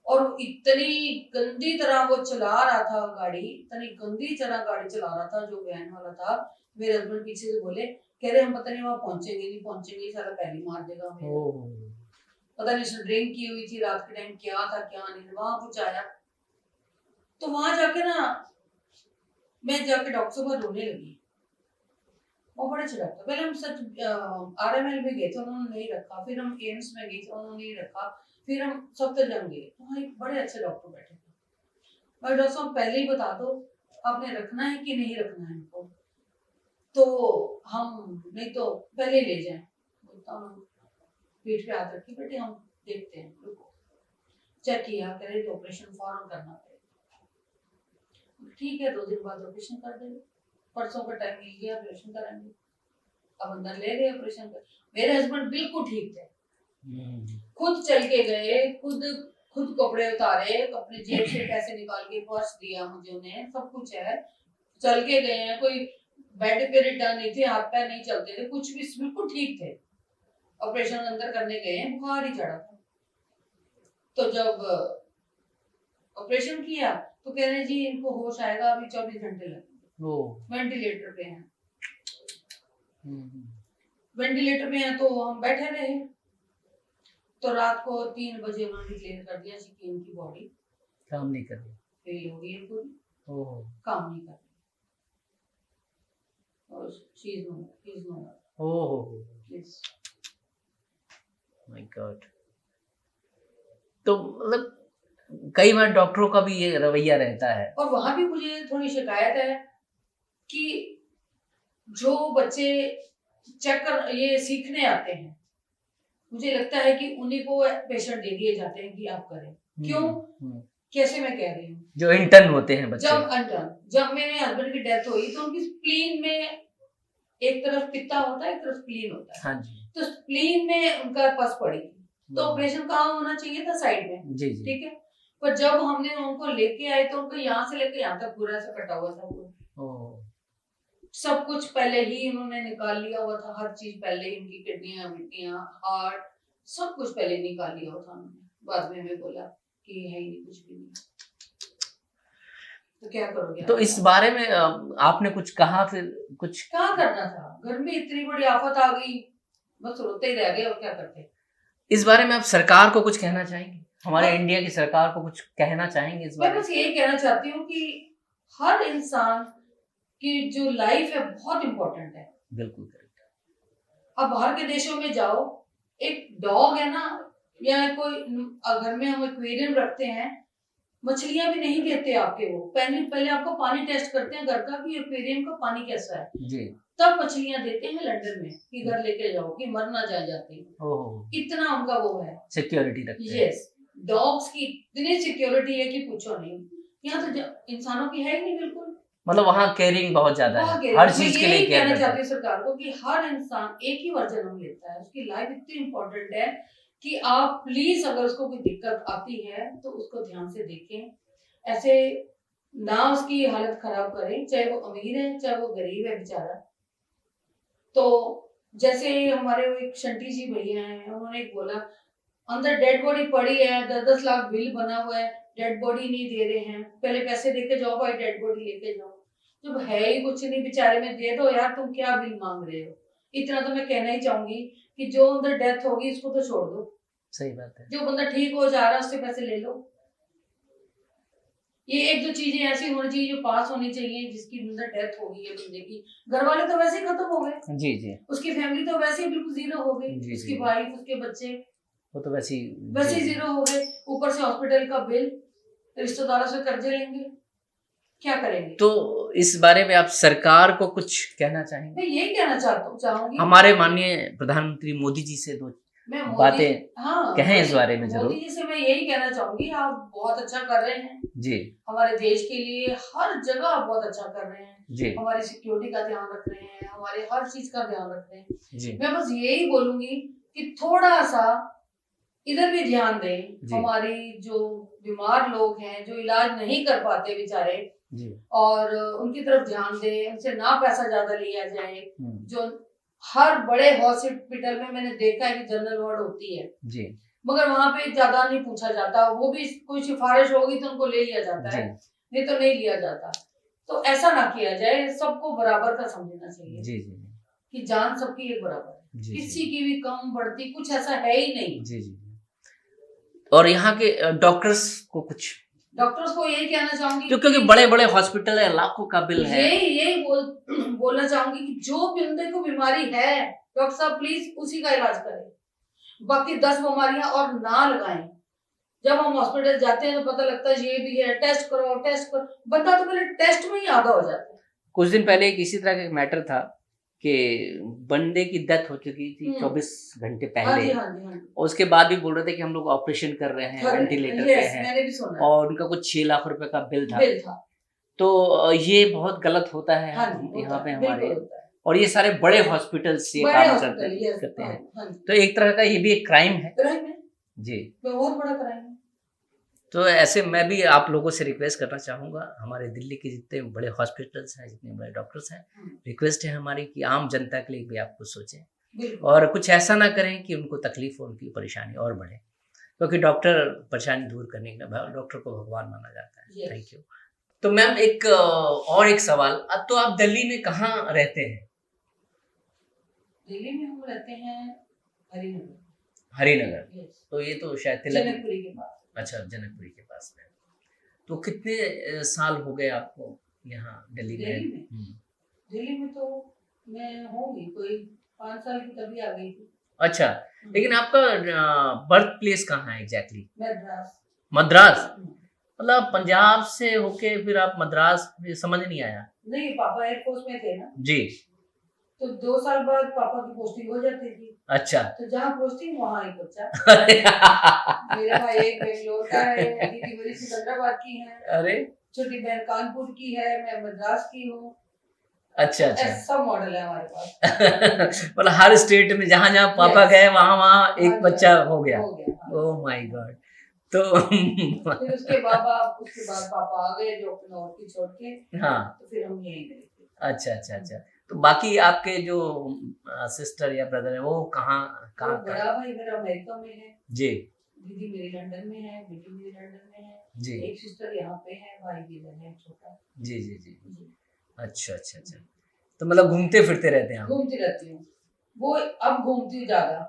और इतनी गंदी तरह वो चला रहा था गाड़ी, इतनी गंदी तरह गाड़ी चला रहा था जो वैन वाला था। मेरे हस्बैंड पीछे से बोले, कह रहे हम पता नहीं वहां पहुंचेंगे नहीं पहुंचेंगे, सारा पहले मार देगा हमें। पता नहीं उसने ड्रिंक की हुई थी रात के टाइम, क्या था क्या नहीं। वहां कुछ आया तो वहां जाके ना, मैं जाके डॉक्टर से बहुत रोने लगी। वो बड़े अच्छे डॉक्टर, पहले हम सच RML में गए थे, उन्होंने नहीं रखा, फिर हम एम्स में गए थे, उन्होंने नहीं रखा, फिर हम सफदरजंग गए, वहाँ एक बड़े अच्छे डॉक्टर बैठे थे। मैं डॉक्टर साहब पहले ही बता दो आपने रखना है कि नहीं रखना है इनको। तो हम नहीं तो पहले ले जाएं, बोलता हूँ पीठ पे हाथ रखी, बेटे हम देखते हैं, रुको। चेक किया, कह रहे तो ऑपरेशन फौरन करना पड़ेगा। ठीक है, 2 दिन बाद ऑपरेशन कर देंगे, परसों का टाइम मिल गया, ऑपरेशन कराएंगे। अब अंदर ले गए ऑपरेशन कर। मेरे हस्बैंड बिल्कुल ठीक थे, खुद चल के गए, खुद कपड़े उतारे, अपने जेब से पैसे निकाल के पर्स दिया मुझे, उन्हें सब कुछ है, चल के गए हैं, कोई बेड पे रिटर्न नहीं थे, हाथ पैर नहीं चलते थे, कुछ भी बिल्कुल ठीक थे। ऑपरेशन अंदर करने गए हैं, बुखार ही चढ़ा था। तो जब ऑपरेशन किया तो कह रहे जी इनको होश आएगा अभी 24 घंटे लगेंगे, वेंटिलेटर पे हैं। वेंटिलेटर पे हैं तो हम बैठे रहे, तो रात को 3 बजे उन्होंने डिक्लेयर कर दिया कि इनकी बॉडी काम नहीं कर रही, फेल हो गई है पूरी, काम नहीं कर रही, और she is no more. Yes, my God. तो मतलब कई बार डॉक्टरों का भी ये रवैया रहता है, और वहां भी मुझे थोड़ी शिकायत है कि जो बच्चे चेक कर ये सीखने आते हैं, मुझे लगता है कि उन्हीं को पेशेंट दे दिए जाते हैं कि आप करें। क्यों? कैसे मैं कह रही हूँ, जो इंटर्न होते हैं बच्चे, जब मेरे हस्बैंड की डेथ हुई तो उनकी स्प्लीन में एक तरफ पित्ता होता है, एक तरफ स्प्लीन होता है। हाँ जी। तो स्प्लीन में उनका पस पड़ी, तो ऑपरेशन कहाँ होना चाहिए था? साइड में। जी जी। ठीक है, पर जब हमने उनको लेके आए तो उनको यहाँ से लेके यहाँ तक पूरा ऐसा कटा हुआ था, सब कुछ पहले ही उन्होंने निकाल लिया हुआ था, हर चीज पहले ही, उनकी किडनियां, मिट्टियां, हार्ट, सब कुछ पहले निकाल लिया हुआ था उन्होंने। बाद में हमें बोला कि है ही नहीं, कुछ भी नहीं, तो क्या करोगे? तो इस बारे में आपने कुछ कहा? फिर कुछ क्या करना था, घर में इतनी बड़ी आफत आ गई, बस रोते ही रह गए, और क्या करते। इस बारे में आप सरकार को कुछ कहना चाहेंगे? हमारे इंडिया की सरकार को कुछ कहना चाहेंगे इस बारे में? मैं बस यही कहना चाहती हूँ कि हर इंसान की जो लाइफ है बहुत इंपॉर्टेंट है। बिल्कुल करेक्ट। अब बाहर के देशों में जाओ, एक डॉग है ना, या कोई घर में हम एक्वेरियम रखते हैं, मछलियां भी नहीं देते आपके, वो पहले आपको पानी टेस्ट करते हैं घर का कि एक्वेरियम का पानी कैसा है जी, तब मछलियां देते हैं लंदन में कि घर लेके जाओ कि मर ना जाए जाती। इतना उनका वो है, सिक्योरिटी रखते हैं। यस, डॉग्स की इतनी सिक्योरिटी है कि पूछो नहीं। यहाँ तो इंसानों की है ही नहीं बिल्कुल, मतलब वहाँ केयरिंग बहुत ज्यादा है, हर चीज के लिए केयर कहना चाहती हूँ सरकार को कि हर इंसान एक ही बार जन्म लेता है, उसकी लाइफ इतनी इम्पोर्टेंट है कि आप प्लीज अगर उसको कोई दिक्कत आती है तो उसको ध्यान से देखें, ऐसे ना उसकी हालत खराब करें, चाहे वो अमीर है चाहे वो गरीब है बेचारा। तो जैसे हमारे एक शंटी जी भैया हैं, उन्होंने एक बोला अंदर डेड बॉडी पड़ी है, 10-10 लाख बिल बना हुआ है, डेड बॉडी नहीं दे रहे हैं, पहले पैसे देके जाओ भाई, डेड बॉडी लेके जाओ। जब है ही कुछ नहीं बेचारे में, दे दो यार, तुम क्या बिल मांग रहे हो। इतना तो मैं कहना ही चाहूंगी कि जो अंदर डेथ होगी उसको तो छोड़ दो। सही बात है, जो बंदा ठीक हो जा रहा है उससे पैसे ले लो। ये 1-2 चीजें ऐसी होनी चाहिए जो पास होनी चाहिए, जिसकी अंदर डेथ हो गई है बंदे की, घर वाले तो वैसे ही खत्म हो गए, जी जी, उसकी फैमिली तो वैसे ही बिल्कुल जीरो हो गई, उसकी वाइफ, उसके बच्चे, वो तो वैसे ही जीरो हो गए, ऊपर से हॉस्पिटल का बिल, रिश्तेदारों से कर्जे लेंगे, क्या करेंगे। तो इस बारे में आप सरकार को कुछ कहना चाहेंगे? मैं यही कहना चाहूंगी, हमारे माननीय प्रधानमंत्री मोदी जी से दो बातें कहें इस बारे में। जरूर, मोदी जी से मैं यही कहना चाहूंगी, आप बहुत अच्छा कर रहे हैं जी, हमारे देश के लिए हर जगह आप बहुत अच्छा कर रहे हैं जी, हमारी सिक्योरिटी का ध्यान रख रहे हैं, हमारे हर चीज का ध्यान रख रहे हैं जी। मैं बस यही बोलूंगी कि थोड़ा सा इधर भी ध्यान दें, हमारी जो बीमार लोग हैं, जो इलाज नहीं कर पाते बेचारे, और उनकी तरफ ध्यान दें, उनसे ना पैसा ज्यादा लिया जाए। जो हर बड़े हॉस्पिटल में मैंने देखा है कि जनरल वार्ड होती है जी, मगर वहां पे ज्यादा नहीं पूछा जाता, वो भी कोई सिफारिश होगी तो उनको ले लिया जाता है, नहीं तो नहीं लिया जाता। तो ऐसा ना किया जाए, सबको बराबर का समझना चाहिए जी जी, कि जान सबकी एक बराबर है, किसी की भी कम बढ़ती कुछ ऐसा है ही नहीं जी जी। और यहाँ के डॉक्टर्स को यही कहना चाहूंगी, क्योंकि बड़े बड़े हॉस्पिटल है, लाखों का बिल है, यही बोलना चाहूंगी कि जो बंदे को बीमारी है डॉक्टर साहब प्लीज उसी का इलाज करें, बाकी 10 बीमारियां और ना लगाएं। जब हम हॉस्पिटल जाते हैं तो पता लगता है ये भी है, टेस्ट करो, बंदा तो पहले टेस्ट में ही आधा हो जाता है। कुछ दिन पहले एक इसी तरह का मैटर था, कि बंदे की डेथ हो चुकी थी 24 घंटे हाँ पहले, जी हाँ जी हाँ जी और उसके बाद भी बोल रहे थे कि हम लोग ऑपरेशन कर रहे हैं, वेंटिलेटर पे यस हैं, मैंने भी सुना और उनका कुछ 6 लाख रुपए का बिल था। बिल था। तो ये बहुत गलत होता है हाँ जी यहाँ होता पे है, हमारे, बिल्कुल होता है। और ये सारे बड़े हॉस्पिटल्स ये बड़े काम हॉस्पिटल यस करते हाँ हैं। हाँ जी। तो एक तरह का ये भी एक क्राइम है क्राइम है, जी। बहुत बड़ा क्राइम है। तो ऐसे मैं भी आप लोगों से रिक्वेस्ट करना चाहूँगा, हमारे दिल्ली के जितने बड़े हॉस्पिटल्स हैं, जितने बड़े डॉक्टर्स हैं, रिक्वेस्ट है हमारी कि आम जनता के लिए भी आप कुछ सोचें बिल्कुल और कुछ ऐसा ना करें कि उनको तकलीफ हो, उनकी परेशानी और बढ़े, क्योंकि डॉक्टर परेशानी दूर करने के लिए डॉक्टर को भगवान माना जाता है। Yes. Thank you. तो मैम एक और एक सवाल, अब तो आप दिल्ली में कहाँ रहते हैं? दिल्ली में हम रहते हैं हरिनगर। हरिनगर। यस तो ये तो शायद तिलक, जनकपुरी के पास। अच्छा जनकपुरी के पास में। तो कितने साल हो गए आपको यहाँ दिल्ली में? दिल्ली में दिल्ली में तो मैं होंगी कोई 5 साल की, तभी आ गई थी। अच्छा, लेकिन आपका बर्थ प्लेस कहाँ है एग्जैक्टली? मद्रास। मद्रास? मतलब पंजाब से होके फिर आप मद्रास, समझ नहीं आया। नहीं पापा एयरफोर्स में थे ना, जी। तो 2 साल बाद पापा की पोस्टिंग हो जाती थी। अच्छा। तो जहाँ पोस्टिंग वहाँ एक बच्चा। मेरा भाई एक बेंगलोर का है, दीदी मेरी सिकंदराबाद की है, अरे छोटी बहन कानपुर की है, मैं मद्रास की हूँ। अच्छा अच्छा। ऐसा मॉडल है हमारे पास। मतलब हर स्टेट में जहाँ जहाँ पापा गए वहाँ वहाँ एक बच्चा हो गया। हो गया। Oh my God. तो फिर उसके बाद पापा आ गए जो अपने नौकरी छोड़ के। हाँ। तो फिर हम यहीं गए थे। अच्छा अच्छा अच्छा। तो बाकी आपके जो सिस्टर या ब्रदर है वो कहाँ वो बड़ा भाई मेरा अमेरिका में है जी, दीदी मेरी लंदन में है, बेटी मेरी लंदन में है जी एक सिस्टर यहाँ पे है, भाई भी है छोटा। जी जी जी। अच्छा अच्छा अच्छा। तो मतलब घूमते फिरते रहते हैं आप? घूमती रहती हूँ, वो अब घूमती हूँ ज्यादा,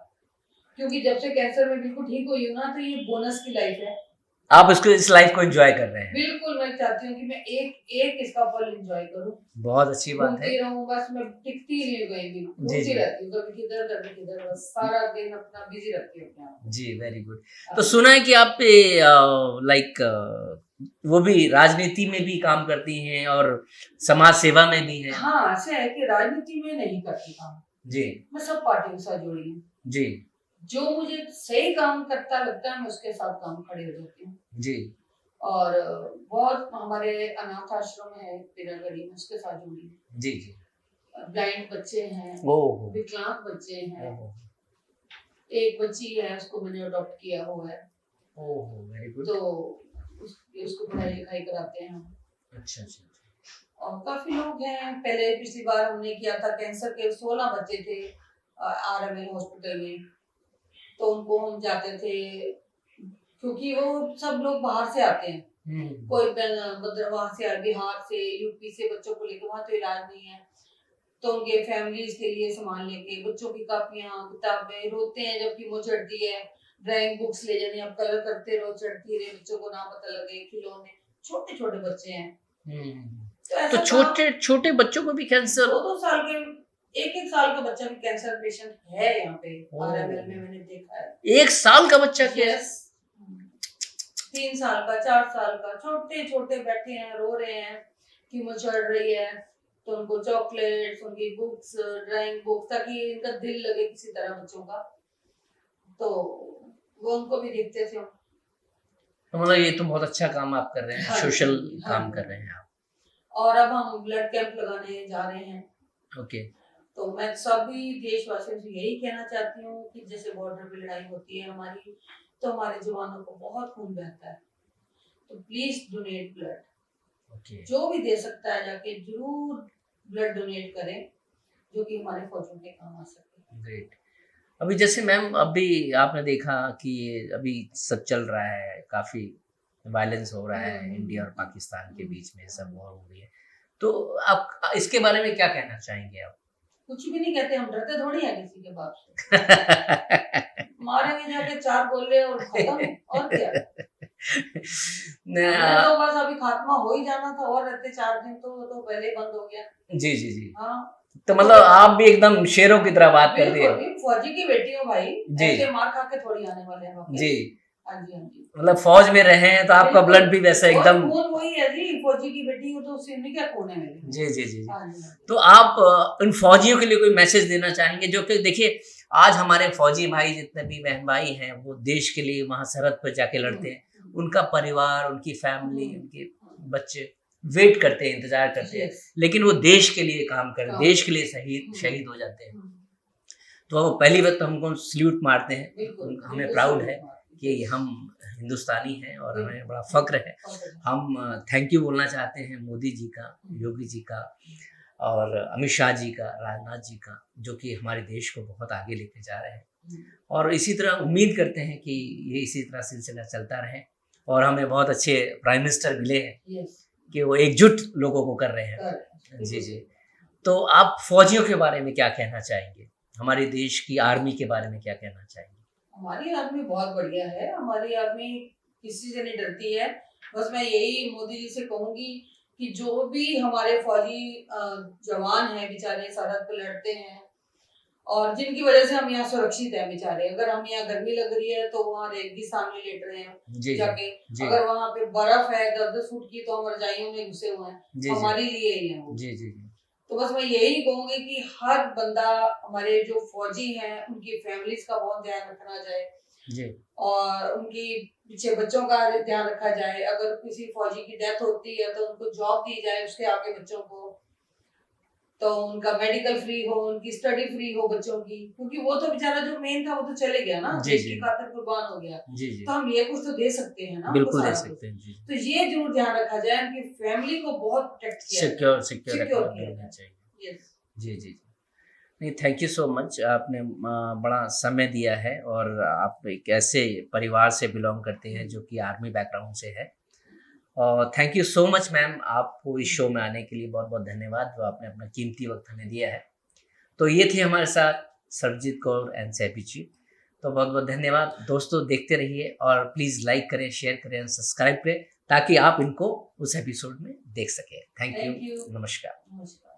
क्योंकि जब से कैंसर में बिल्कुल ठीक हुई हूँ ना, तो ये बोनस की लाइफ है। आप उसको, इस लाइफ को एंजॉय कर रहे हैं? बिल्कुल, मैं चाहती हूँ कि मैं एक इसका पल एंजॉय करूँ। बहुत अच्छी बात है। घूमती रहूँ बस, मैं टिकती ही नहीं हूँ कहीं भी, घूमती रहती हूँ, कभी किधर कभी किधर, बस सारा दिन अपना बिजी रखती हूँ अपने आप को। जी वेरी गुड। तो सुना है कि आप लाइक वो भी राजनीति में भी काम करती हैं और समाज सेवा में भी हैं। हाँ, ऐसे है कि राजनीति में नहीं करती काम जी, मैं सब पार्टियों के साथ जुड़ी हूँ। जी जो मुझे सही काम करता लगता है मैं उसके साथ काम खड़ी हो जाती हूँ। जी। और बहुत हमारे अनाथ आश्रम है तिरागढ़ी में, उसके साथ जुड़ी हूँ। जी जी। ब्लाइंड बच्चे हैं, ओह विकलांग बच्चे हैं, ओह एक बच्ची है उसको मैंने अडॉप्ट किया हुआ है, ओह वेरी गुड। तो उसको पढ़ाई लिखाई कराते हैं हम। अच्छा अच्छा। और काफी लोग हैं, पहले पिछली बार हमने किया था कैंसर के 16 बच्चे थे RML हॉस्पिटल में, तो उनको हम जाते थे, क्योंकि वो सब लोग बाहर से आते हैं, कोई मतलब वहां से बिहार से यूपी से बच्चों को लेके, वहां तो इलाज नहीं है, तो उनके फैमिलीज के लिए सामान लेके, बच्चों की कापियां किताबें, रोते हैं जब कीमो चढ़ती है, ड्राइंग बुक्स ले जानी, अब कलर करते रहो, चढ़ती रहे, बच्चों को ना पता लगे, खिलौने, छोटे छोटे बच्चे हैं। तो छोटे छोटे बच्चों को भी कैंसर? 2-2 साल के, 1-1 साल का बच्चा भी कैंसर पेशेंट है यहाँ पे RML में, मैंने देखा है। 1 साल का बच्चा? यस, 3 साल का, 4 साल का, छोटे छोटे बैठे हैं, रो रहे हैं, कीमो चढ़ रही है, तो उनको चॉकलेट्स, उनकी बुक्स, ड्राइंग बुक्स, ताकि इनका दिल लगे किसी तरह बच्चों का, तो वो उनको भी देखते थे हम। तो मतलब ये तो बहुत अच्छा काम आप कर रहे हैं, हाँ, सोशल हाँ, काम कर रहे हैं आप। और अब हम ब्लड कैंप लगाने जा रहे हैं। ओके। तो मैं सभी देशवासियों से यही कहना चाहती हूँ कि जैसे बॉर्डर पे लड़ाई होती है हमारी, तो हमारे जवानों को बहुत खून बहता है, तो प्लीज डोनेट ब्लड। ओके। जो भी दे सकता है जाके जरूर ब्लड डोनेट करें, जो कि हमारे फौजों के काम आ सके। ग्रेट। अभी जैसे मैम, अभी आपने देखा कि अभी सब चल रहा है, काफी वायलेंस हो रहा है इंडिया और पाकिस्तान के बीच में, सब वॉर हो रही है, तो आप इसके बारे में क्या कहना चाहेंगे आप? कुछ भी नहीं कहते, हम डरते थोड़ी हैं किसी के बाप से। मारेंगे जाके 4 गोले और खत्म, और क्या। हमने तो बस अभी खात्मा हो ही जाना था, और रहते 4 दिन तो पहले ही बंद हो गया। जी जी जी। हाँ, तो मतलब आप भी एकदम शेरों की तरह बात कर रही बिल्कुल, फौजी की बेटी हो भाई, जी। ऐसे मार खा के थोड़ी आने वाले हैं वापस। जी। हाँ जी, हाँ जी। मतलब फौज में रहे हैं तो आपका बिल्कुल। ब्लड भी वैसा एकदम। खून वही है जी, फौजी की बेटी हूँ तो उससे क्या खून है मेरे में। जी जी जी जी। हाँ जी, हाँ जी। तो आप उन फौजियों के लिए कोई मैसेज देना चाहेंगे जो कि देखिए आज हमारे फौजी भाई जितने भी बहन भाई हैं वो देश के लिए वहां सरहद पर जाके लड़ते हैं, उनका परिवार, उनकी फैमिली, उनके बच्चे वेट करते हैं, इंतजार करते हैं, Yes. लेकिन वो देश के लिए काम कर, काम देश के लिए हम्म। शहीद हो जाते हैं। तो पहली बात तो हमको सल्यूट मारते हैं, बिल्कुल, हमें बिल्कुल प्राउड सही है बात। कि हम हिंदुस्तानी हैं और बिल्कुल। हमें बड़ा फक्र है। बिल्कुल। हम थैंक यू बोलना चाहते हैं मोदी जी का, योगी जी का और अमित शाह जी का, राजनाथ जी का, जो कि हमारे देश को बहुत आगे लेके जा रहे हैं। और इसी तरह उम्मीद करते हैं कि ये इसी तरह सिलसिला चलता रहे और हमें बहुत अच्छे प्राइम मिनिस्टर मिले हैं Yes. कि वो एकजुट लोगों को कर रहे हैं। Correct. जी जी। तो आप फौजियों के बारे में क्या कहना चाहेंगे, हमारे देश की आर्मी के बारे में क्या कहना चाहेंगे? हमारी आर्मी बहुत बढ़िया है, हमारी आर्मी किसी से नहीं डरती है। बस मैं यही मोदी जी से कहूंगी कि जो भी हमारे फौजी जवान हैं बेचारे सरहद पे लड़ते हैं और जिनकी वजह से हम यहाँ सुरक्षित हैं बेचारे, अगर हम यहाँ गर्मी लग रही है तो वहाँ रेगिस्तान में लेट रहे हैं जी जाके, जी अगर वहाँ पे बर्फ है 10-10 फुट की तो हम रजाइयों में घुसे हुए हैं, जी हमारे लिए ही है वो। जी जी जी तो बस मैं यही कहूंगी कि हर बंदा, हमारे जो फौजी हैं उनकी फैमिलीज का बहुत ध्यान रखना जाए जी और उनकी पीछे बच्चों का ध्यान रखा जाए। अगर किसी फौजी की डेथ होती है तो उनको जॉब दी जाए उसके आगे बच्चों को, तो उनका मेडिकल फ्री हो, उनकी स्टडी फ्री हो बच्चों की, क्योंकि वो तो बेचारा जो मेन था वो तो चले गया ना, जी, देश जी। की खातिर कुर्बान हो गया। जी जी तो हम ये कुछ तो दे सकते हैं ना उनको बिल्कुल दे सारा कुछ। सकते हैं जी। तो ये जरूर ध्यान रखा जाए, उनकी फैमिली को बहुत प्रोटेक्ट किया जाए। सिक्योर Secure रखना किया रहना जाए। चाहिए। Yes. जी जी जी। नहीं, थैंक यू सो मच, आपने बड़ा समय दिया है और आप एक ऐसे परिवार से बिलोंग करते हैं जो कि आर्मी बैकग्राउंड से है। और thank you so much ma'am, आपको इस शो में आने के लिए बहुत बहुत धन्यवाद, जो आपने अपना कीमती वक्त हमें दिया है। तो ये थे हमारे साथ सरबजीत कौर एंड सैबी जी। तो बहुत बहुत धन्यवाद दोस्तों, देखते रहिए और प्लीज़ लाइक करें, शेयर करें और सब्सक्राइब करें ताकि आप इनको उस एपिसोड में देख सकें। Thank Thank you, you. नमस्कार। नमस्कार।